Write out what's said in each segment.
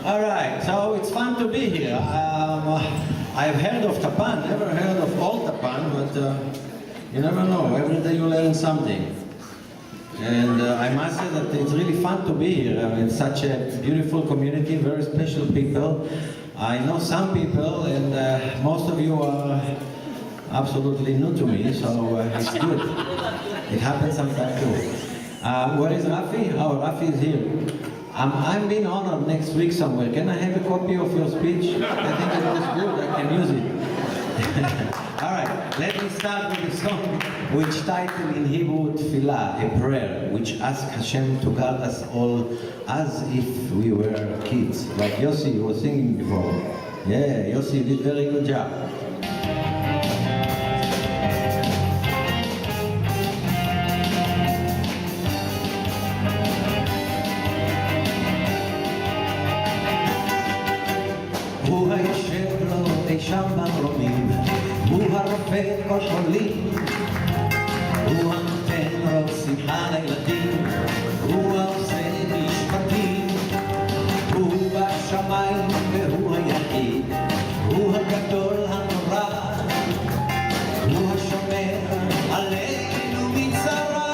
All right, so it's fun to be here. I've heard of Tappan, never heard of old Tappan, but you never know. Every day you learn something. And I must say that it's really fun to be here. I mean, it's such a beautiful community, very special people. I know some people, and most of you are absolutely new to me, so it's good. It happens sometimes too. Where is Rafi? Oh, Rafi is here. I'm being honored next week somewhere. Can I have a copy of your speech? I think it was good. I can use it. All right, let me start with a song which titled in Hebrew Tefillah, a prayer, which asks Hashem to guard us all as if we were kids. Like Yossi was singing before. Yeah, Yossi did a very good job. הוא היושב לו אי שם במרומים, הוא הרופא כל חולים, הוא הנותן רוב שמחה לילדים, הוא העושה משפטים, הוא בשמיים והוא היחיד, הוא הגדול הנורא, הוא השומר עלינו מצרה.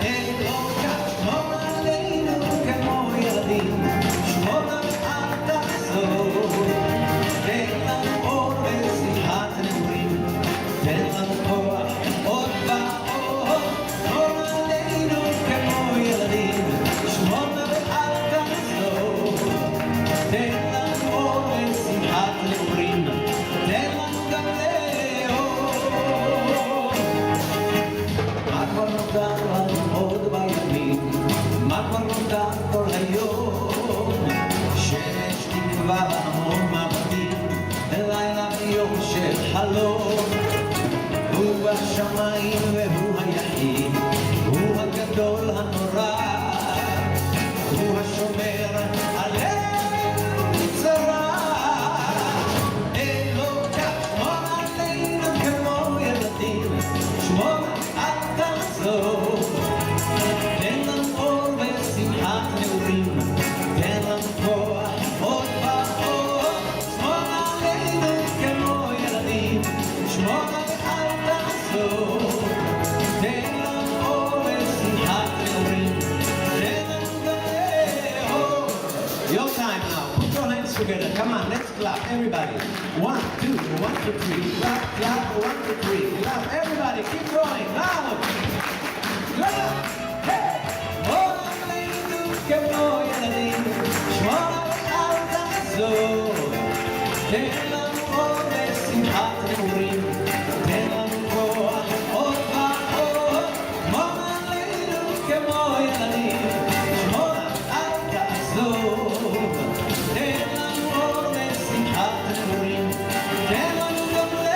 אין לו כשמור עלינו כמו ילדים, שמור תן לנו אור ושמחת נעורים, תן לנו כוח עוד ועוד, שמור עלינו כמו ילדים, שמור ואל תחזור. תן לנו אור ושמחת נעורים, תן לנו גם לאור. מה כבר נותר לנו עוד בימים, מה כבר נותר כל היום, שמש תקווה המון מבטים, בלילה ביום של חלום. הוא השמיים והוא היחיד, הוא הגדול הנורא, הוא השומר עלינו מצרה. אלוקה שמור עלינו כמו ילדים, שמור אל תחזור. תן לנו אור ושמחת נעורים, תן לנו כוח עוד ועוד, שמור עלינו כמו ילדים, שמור ואל תחזור. תן לנו אור ושמחת נעורים, תן לנו גם לאור. Your time now. Put your hands together. Come on, let's clap, everybody. 1, 2, 1, 2, 3. Clap, clap, 1, 2, 3. Clap, everybody, keep going. Loud. Clap. Hey. שמור עלינו כמו ילדים, שמור ואל תחזור. תן לנו אור ושמחת נעורים, תן לנו כוח עוד ועוד, שמור עלינו כמו ילדים, שמור ואל תחזור. תן לנו אור ושמחת נעורים, תן לנו גם לאור.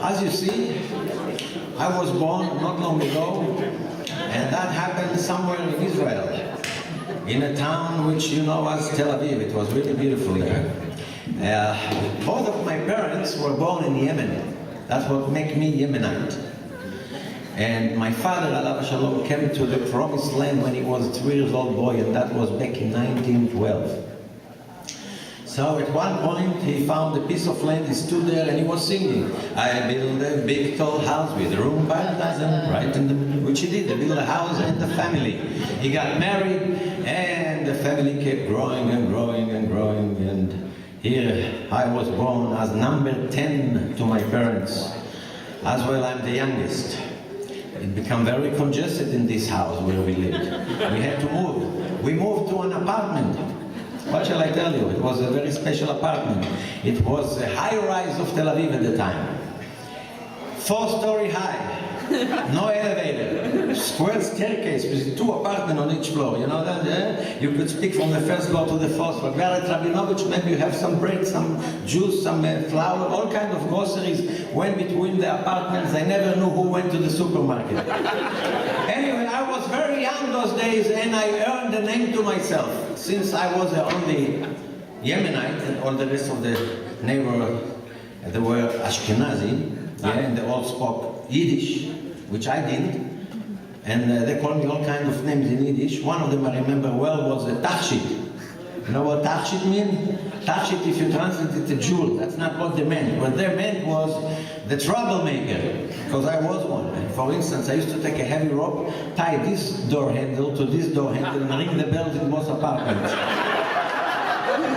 As you see, I was born not long ago, and that happened somewhere in Israel, in a town which you know as Tel Aviv. It was really beautiful there. Both of my parents were born in Yemen. That's what makes me Yemenite. And my father, Alav Shalom, came to the promised land when he was a 3-year-old boy, and that was back in 1912. So at one point he found a piece of land, he stood there and he was singing, I build a big tall house with a room by the dozen, right in the middle, which he did. He built a house and a family. He got married and the family kept growing and growing and growing, and here I was born as number 10 to my parents. As well, I'm the youngest. It became very congested in this house where we lived. We had to move. We moved to an apartment. What shall I tell you? It was a very special apartment. It was a high-rise of Tel Aviv at the time. 4-story high, no elevator, square staircase with 2 apartments on each floor. You know that? Yeah? You could speak from the first floor to the 4th floor. Gala, Rabinovich, maybe you have some bread, some juice, some flour, all kinds of groceries went between the apartments. I never knew who went to the supermarket. Anyway, I was very young those days, and I earned a name to myself. Since I was the only Yemenite and all the rest of the neighbor, they were Ashkenazi, yeah, and they all spoke Yiddish, which I didn't. And they called me all kinds of names in Yiddish. One of them I remember well was Tachshit. You know what Tachshit means? Tachshit, if you translate it to Jewel, that's not what they meant. What they meant was the troublemaker, because I was one. For instance, I used to take a heavy rope, tie this door handle to this door handle, and ring the bells in most apartments.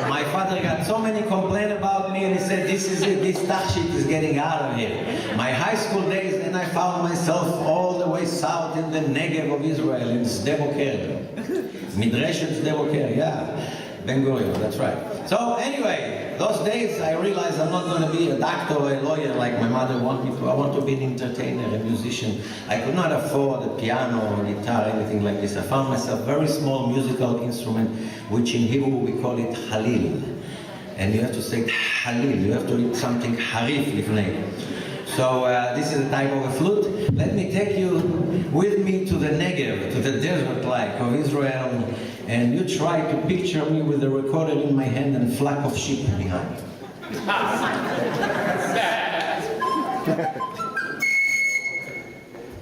My father got so many complaints about me, and he said, this is it, this Tachshit is getting out of here. My high school days, then I found myself all the way south in the Negev of Israel, in Sde-Boker. Midreshet Sde-Boker, yeah. Ben Gurion, that's right. So anyway, those days I realized I'm not going to be a doctor or a lawyer like my mother wanted me to. I want to be an entertainer, a musician. I could not afford a piano or guitar, anything like this. I found myself a very small musical instrument, which in Hebrew we call it halil. And you have to say halil, you have to read something harif lifnei. So this is a type of a flute. Let me take you with me to the Negev, to the desert like of Israel, and you try to picture me with a recorder in my hand and a flock of sheep behind.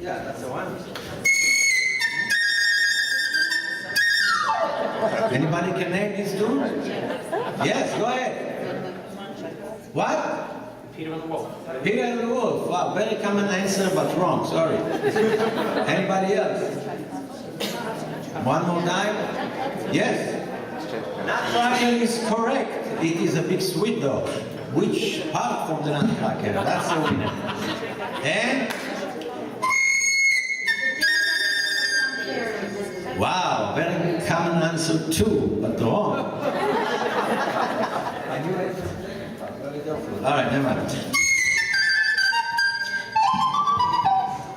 Yeah, that's the one. Anybody can name these two? Yes, go ahead. What? Peter and the Wolf. Peter and the Wolf. Wow, very common answer, but wrong. Sorry. Anybody else? One more time. Yes. Nutcracker is correct. It is a big sweet though. Which part from the nutcracker? That's the winner. And wow, very common answer too, but wrong. All right, never mind.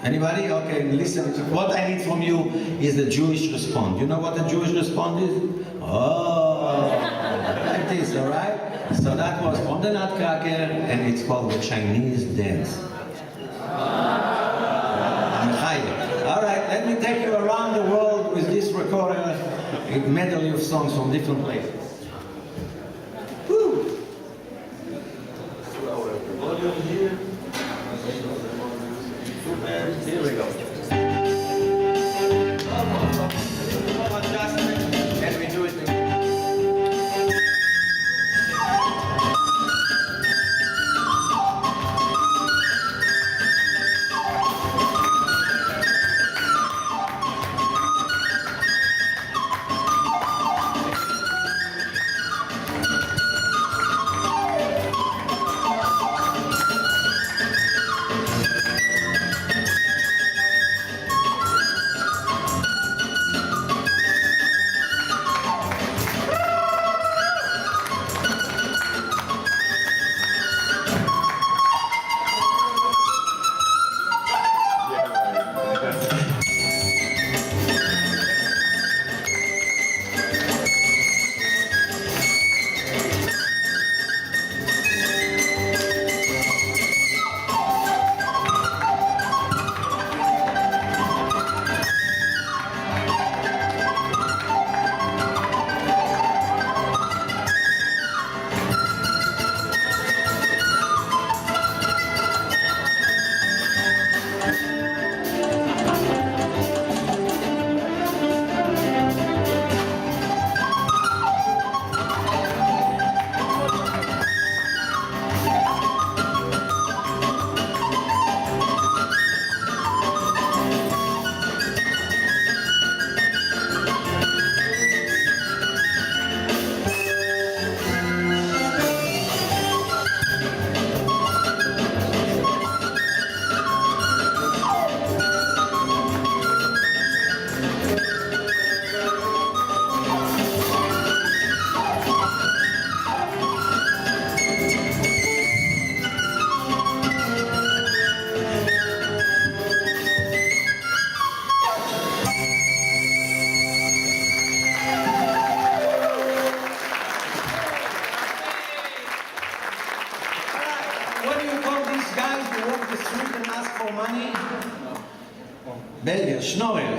Anybody? Okay, listen. What I need from you is the Jewish response. You know what the Jewish response is? Oh, like this, all right? So that was from the Nutcracker, and it's called the Chinese dance. All right, let me take you around the world with this recorder, a medley of songs from different places. Woo! Volume here. Here we go. Adjustment, and we do it again. Belgian, schnorrel.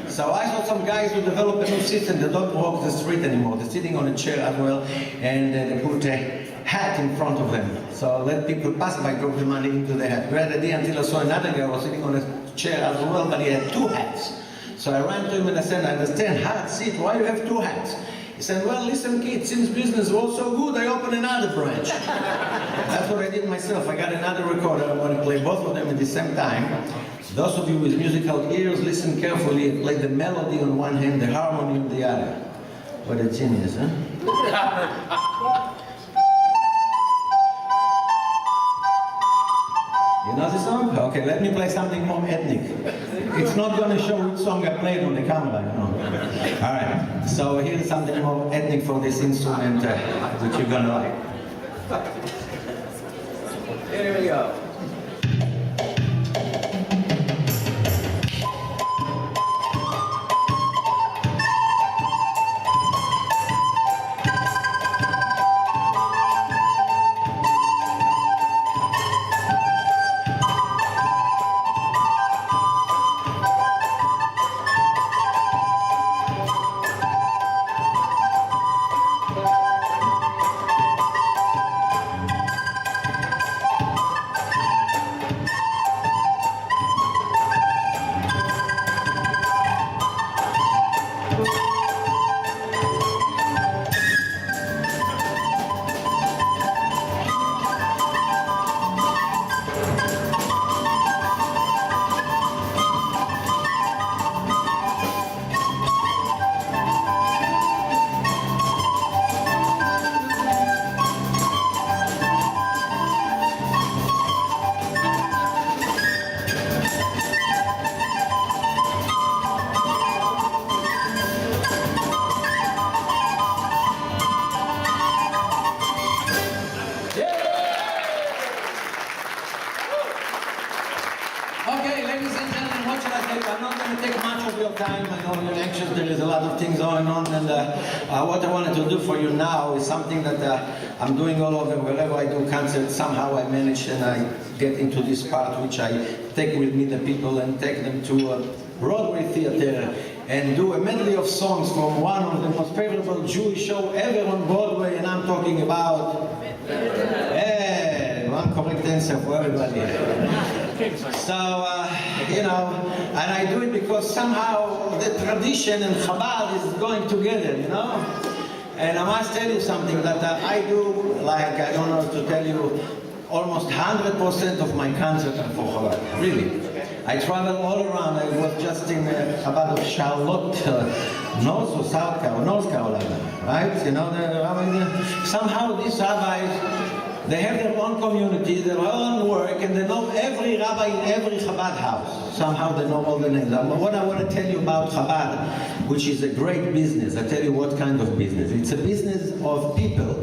So I saw some guys who developed a new system. They don't walk the street anymore. They're sitting on a chair as well, and they put a hat in front of them. So let people pass by, drop the money into the hat. Great idea until I saw another guy was sitting on a chair as well, but he had two hats. So I ran to him and I said, I understand, hat, seat, why you have two hats? He said, well, listen, kid, since business was so good, I opened another branch. That's what I did myself. I got another recorder. I want to play both of them at the same time. Those of you with musical ears, listen carefully and play the melody on one hand, the harmony on the other. What a genius, huh? You know the song? Okay, let me play something more ethnic. It's not going to show which song I played on the camera, you know. All right, so here's something more ethnic for this instrument, which you're going to like. Here we go. What I wanted to do for you now is something that I'm doing all over. Wherever I do concerts, somehow I manage and I get into this part which I take with me the people and take them to a Broadway theater and do a medley of songs from one of the most favorable Jewish show ever on Broadway, and I'm talking about one correct answer for everybody. So, you know, and I do it because somehow the tradition and Chabad is going together, you know? And I must tell you something that I do, like, I don't know to tell you, almost 100% of my concerts are for Chabad, really. I travel all around. I was just in Chabad of Charlotte, North Carolina, right? You know, somehow these rabbis, they have their own community, their own work, and they know every rabbi in every Chabad house. Somehow they know all the names. What I want to tell you about Chabad, which is a great business, I tell you what kind of business. It's a business of people,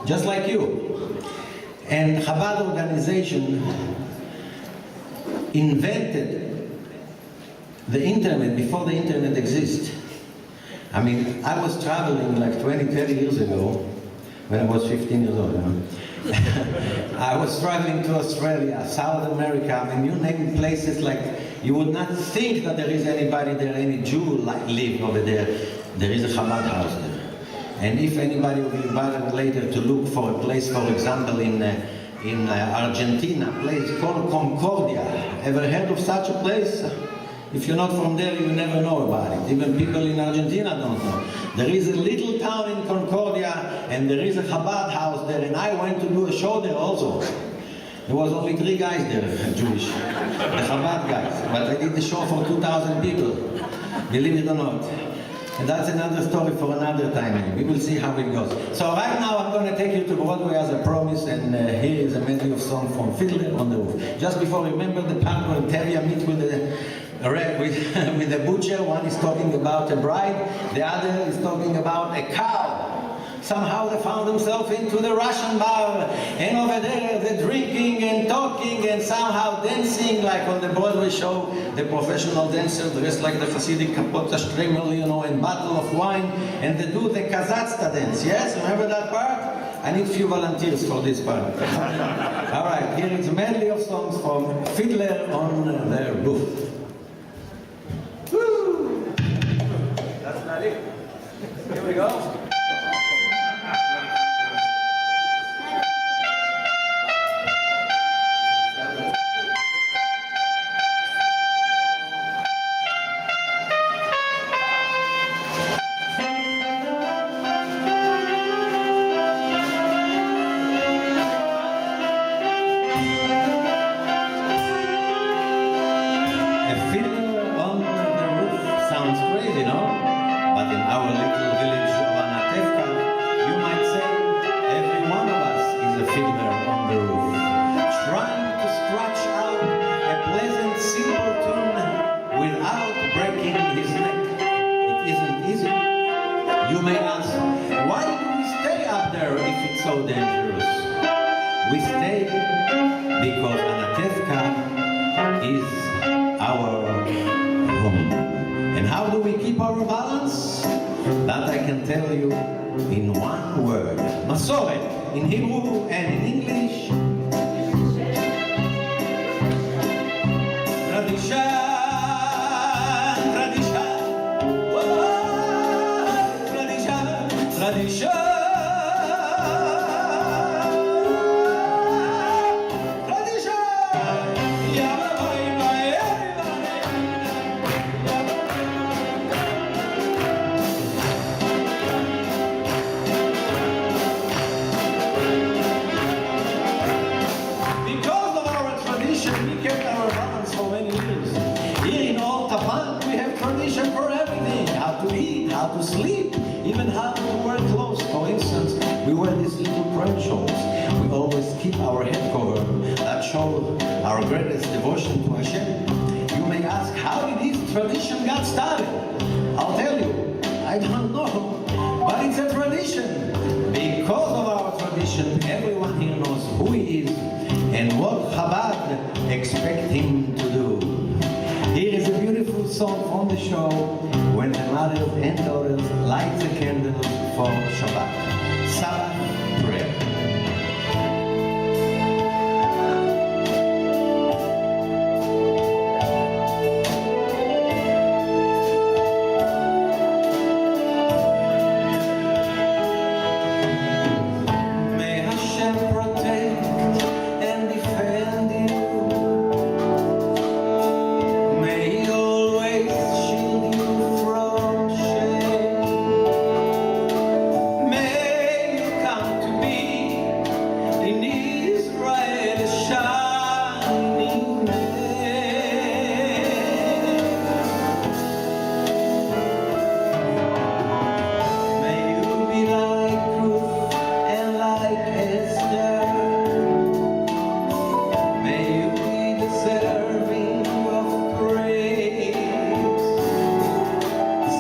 just like you. And Chabad organization invented the internet before the internet existed. I mean, I was traveling like 20, 30 years ago, when I was 15 years old, you know. I was traveling to Australia, South America, I mean, you name places like, you would not think that there is anybody there, any Jew live over there. There is a Chabad house there. And if anybody will be invited later to look for a place, for example, in Argentina, a place called Concordia. Ever heard of such a place? If you're not from there, you will never know about it. Even people in Argentina don't know. There is a little town in Concordia, and there is a Chabad house there, and I went to do a show there also. There was only 3 guys there, Jewish, the Chabad guys. But I did the show for 2,000 people, believe it or not. And that's another story for another time. We will see how it goes. So right now I'm going to take you to Broadway as I promised, and here is a medley of songs from Fiddler on the Roof. Just before, remember the part where Tevye meets with the butcher. One is talking about a bride, the other is talking about a cow. Somehow they found themselves into the Russian bar, and over there they're drinking and talking and somehow dancing like on the Broadway show, the professional dancer dressed like the Hasidic kapota stremel, you know, and bottle of wine, and they do the Kazakhstan dance. Yes, remember that part? I need few volunteers for this part. All right, here is a medley of songs from Fiddler on the Roof. Woo! Ready? Here we go. A fiddler on the roof sounds crazy, no? But in our little village of Anatevka, you might say every one of us is a fiddler on the roof, trying to scratch out a pleasant, simple tune without breaking his neck. It isn't easy. You may ask, why do we stay up there if it's so dangerous? We stay because Anatevka is our home. And how do we keep our balance? That I can tell you in one word. Masoret, in Hebrew and in English. Tradition, tradition. Whoa, tradition, tradition. Because of our tradition, we kept our balance for many years. Here in old Tappan, we have tradition for everything. How to eat, how to sleep, even how to wear clothes. For instance, we wear these little prayer shawls. We always keep our head covered. That shows our greatest devotion to Hashem. You may ask, how did this tradition got started? I'll tell you, I don't know, but it's a tradition. Because of our tradition, everyone here knows who he is and what Chabad expect him to do. Here is a beautiful song from the show when the mothers and daughters light the candles for Shabbat. Sabbath prayer. May Hashem protect and defend you. May He always shield you from shame. May you come to be in Israel a shining name. May you be like Ruth and like Esther. May you be deserving of praise.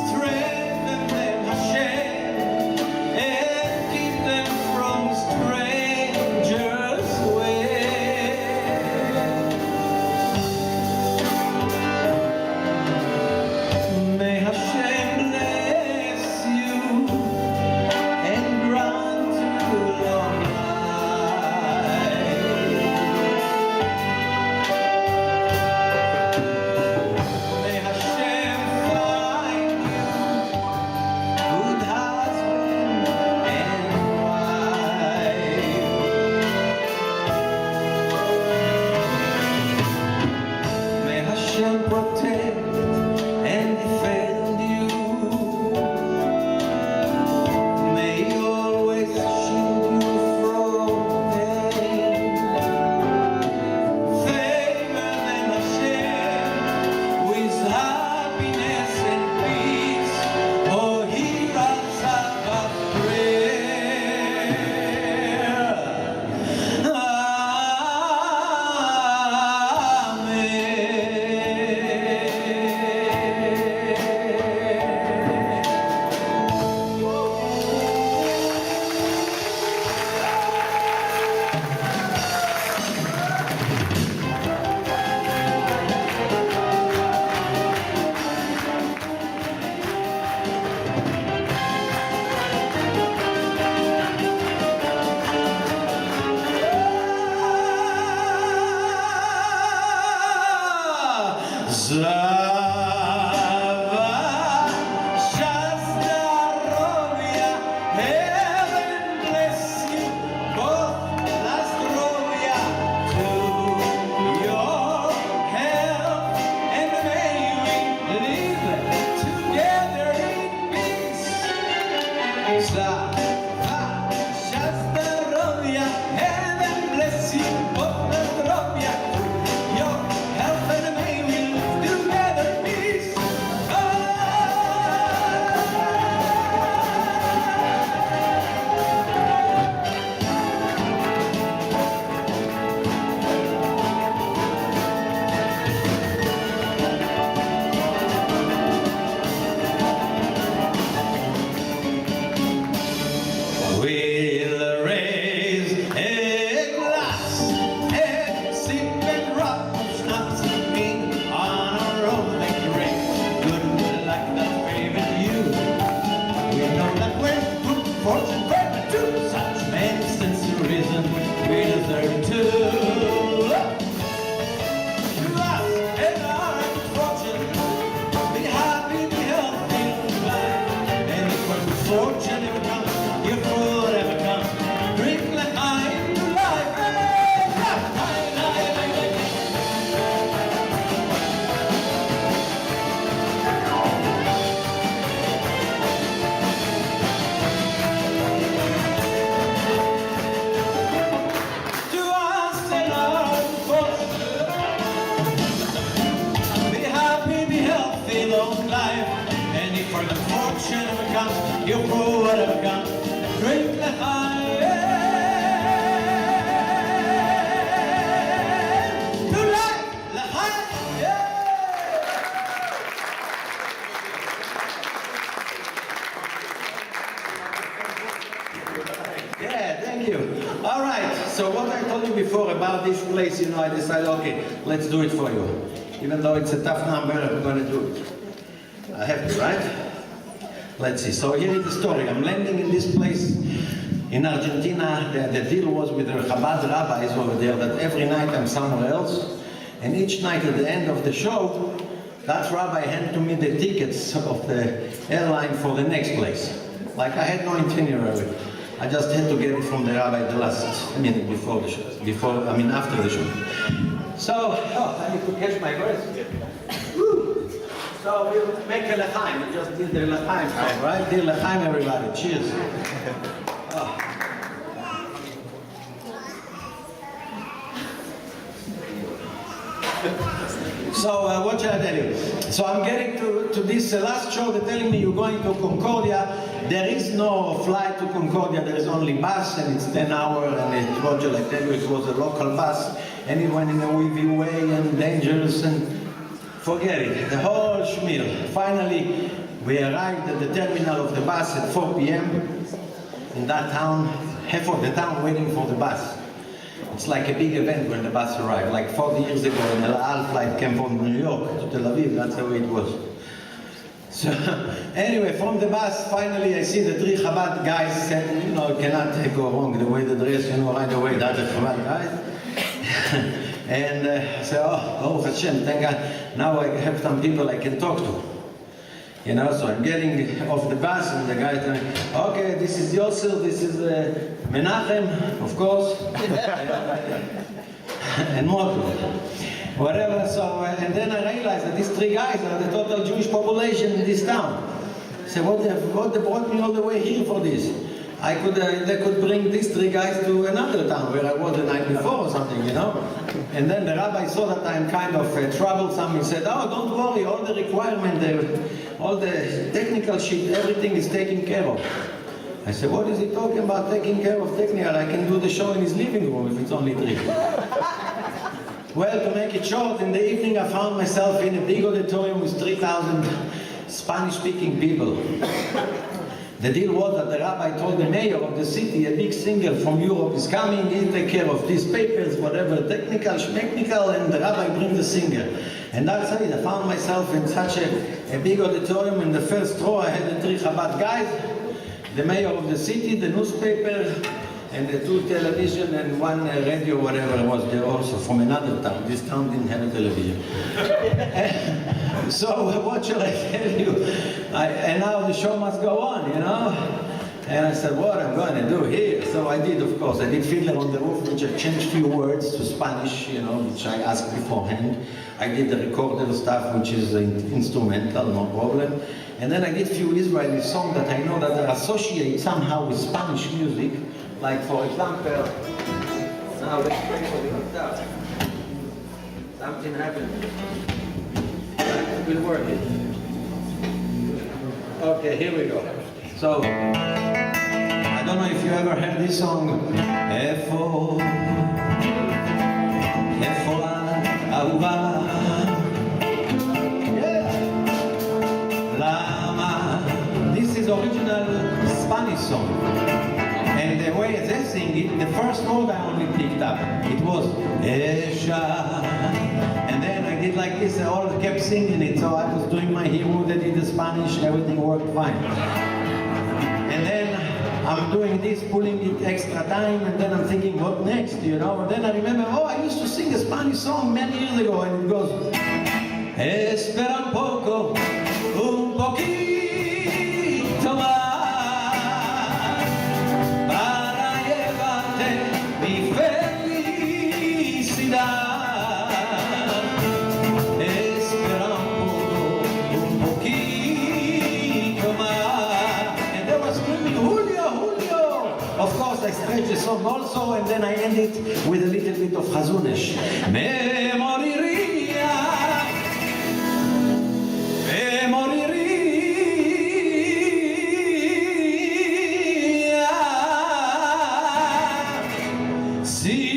Strengthen them, Hashem, and keep them from strangers' way. May Hashem bless you and grant you long life. May Hashem find you good husband and wife. May Hashem protect and defend you. May He always shield you from pain. Favor them, Hashem, with happiness and peace. Oh, hear our Sabbath prayer. Zava, Shas All right, so what I told you before about this place, you know, I decided, okay, let's do it for you. Even though it's a tough number, I'm going to do it. I have to, right? Let's see. So here is the story. I'm landing in this place in Argentina. The deal was with the Chabad rabbis over there that every night I'm somewhere else. And each night at the end of the show, that rabbi handed to me the tickets of the airline for the next place. Like I had no itinerary. I just had to get it from the rabbi the last minute before the show. After the show. So, I need to catch my breath. Woo. So we'll make a l'chaim. We just did the l'chaim song, right? Did l'chaim, everybody. Cheers. Oh. So what shall I tell you? So I'm getting to this last show. They're telling me you're going to Concordia. There is no flight to Concordia. There is only bus, and it's 10 hours. And it was, I tell you, it was a local bus, and it went in a wavy way and dangerous, and forget it. The whole schmeal. Finally, we arrived at the terminal of the bus at 4 p.m. in that town. Half of the town waiting for the bus. It's like a big event when the bus arrived. Like 40 years ago, an El Al flight came from New York to Tel Aviv. That's the way it was. So anyway, from the bus, finally I see the three Chabad guys said, you know, cannot go wrong the way they dress, you know, right away, that's the Chabad guys. And I said, oh Hashem, thank God, now I have some people I can talk to. You know, so I'm getting off the bus and the guy telling me, okay, this is Yoel, this is Menachem, of course, and more. Whatever, so, and then I realized that these three guys are the total Jewish population in this town. I said, what they brought me all the way here for this? They could bring these three guys to another town where I was the night before or something, you know? And then the rabbi saw that I'm kind of troublesome. He said, oh, don't worry, all the requirement, all the technical shit, everything is taken care of. I said, what is he talking about taking care of technical? I can do the show in his living room if it's only 3. Well, to make it short, in the evening I found myself in a big auditorium with 3,000 Spanish-speaking people. The deal was that the rabbi told the mayor of the city, a big singer from Europe is coming, he'll take care of these papers, whatever, technical, schmechnical, and the rabbi brings the singer. And that's it. I found myself in such a big auditorium. In the first row I had the 3 Chabad guys, the mayor of the city, the newspaper, and the 2 television and 1 radio, whatever was there also from another town. This town didn't have a television. So what shall I tell you? And now the show must go on, you know? And I said, what am I going to do here? So I did, of course. I did Fiddler on the Roof, which I changed few words to Spanish, you know, which I asked beforehand. I did the recorded stuff, which is instrumental, no problem. And then I did few Israeli songs that I know that are associated somehow with Spanish music. Like, for example, now let's play for the guitar. Something happened. It will work it. Okay, here we go. So, I don't know if you ever heard this song. Efo, Ahuva. Yeah. Lama. This is original Spanish song. And the way they sing it, the first note I only picked up. It was Esha. And then I did like this, I all kept singing it. So I was doing my Hebrew, they did the Spanish, everything worked fine. And then I'm doing this, pulling it extra time, and then I'm thinking, what next, you know? And then I remember, oh, I used to sing a Spanish song many years ago, and it goes, Espera un poco, un poquito más. I stretch the song also, and then I end it with a little bit of Chazunesh. Me moriría, si